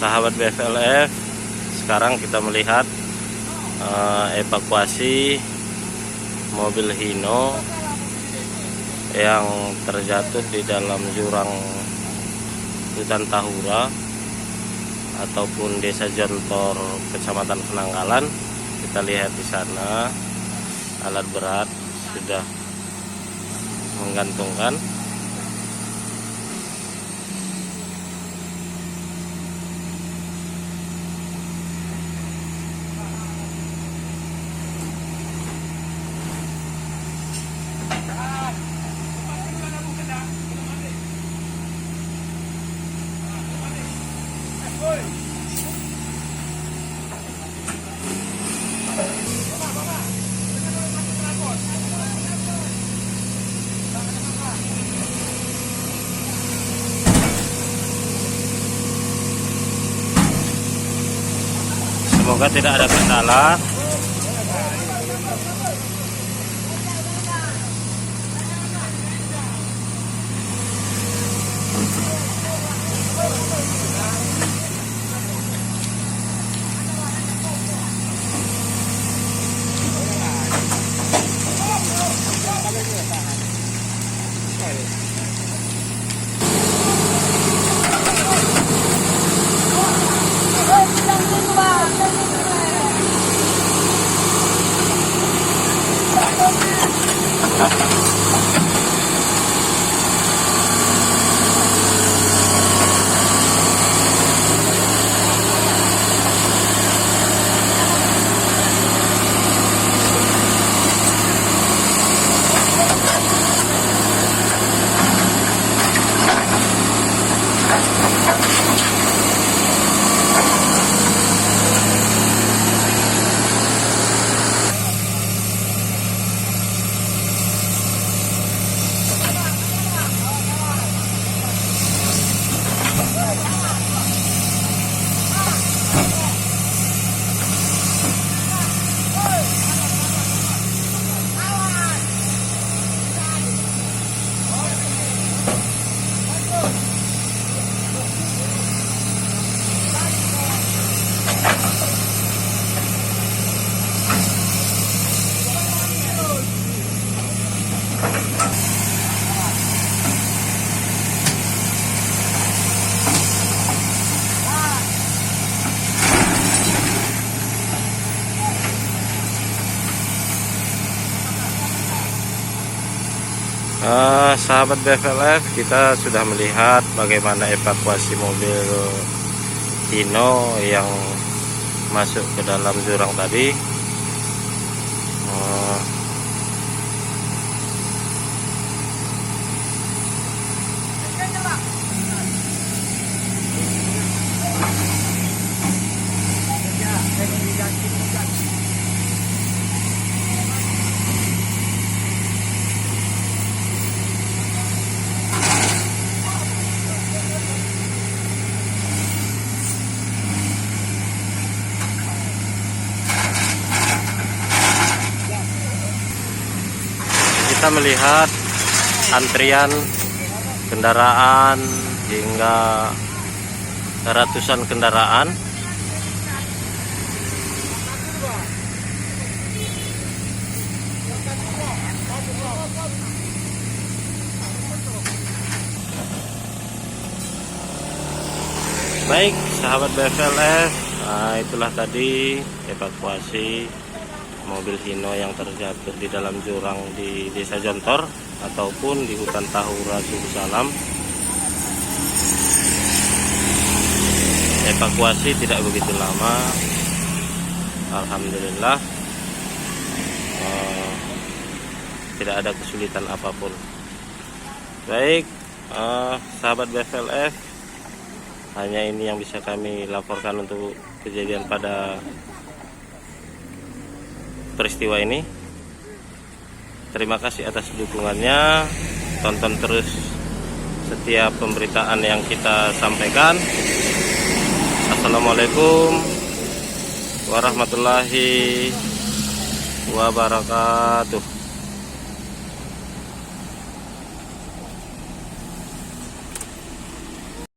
sahabat BFLF, sekarang kita melihat evakuasi mobil Hino yang terjatuh di dalam jurang hutan Tahura ataupun Desa Jontor, Kecamatan Penanggalan. Kita lihat di sana alat berat sudah menggantungkan. Semoga tidak ada kendala. Sahabat BFLF, kita sudah melihat bagaimana evakuasi mobil Hino yang masuk ke dalam jurang tadi. Kita melihat antrian kendaraan hingga ratusan kendaraan. Baik, sahabat BFLF, itulah tadi evakuasi mobil Hino yang terjatuh di dalam jurang di Desa Jontor ataupun di hutan Tahura Subusalam. Evakuasi tidak begitu lama, alhamdulillah, tidak ada kesulitan apapun. Baik, sahabat BFLF, hanya ini yang bisa kami laporkan untuk kejadian pada peristiwa ini. Terima kasih atas dukungannya. Tonton terus setiap pemberitaan yang kita sampaikan. Assalamualaikum warahmatullahi wabarakatuh.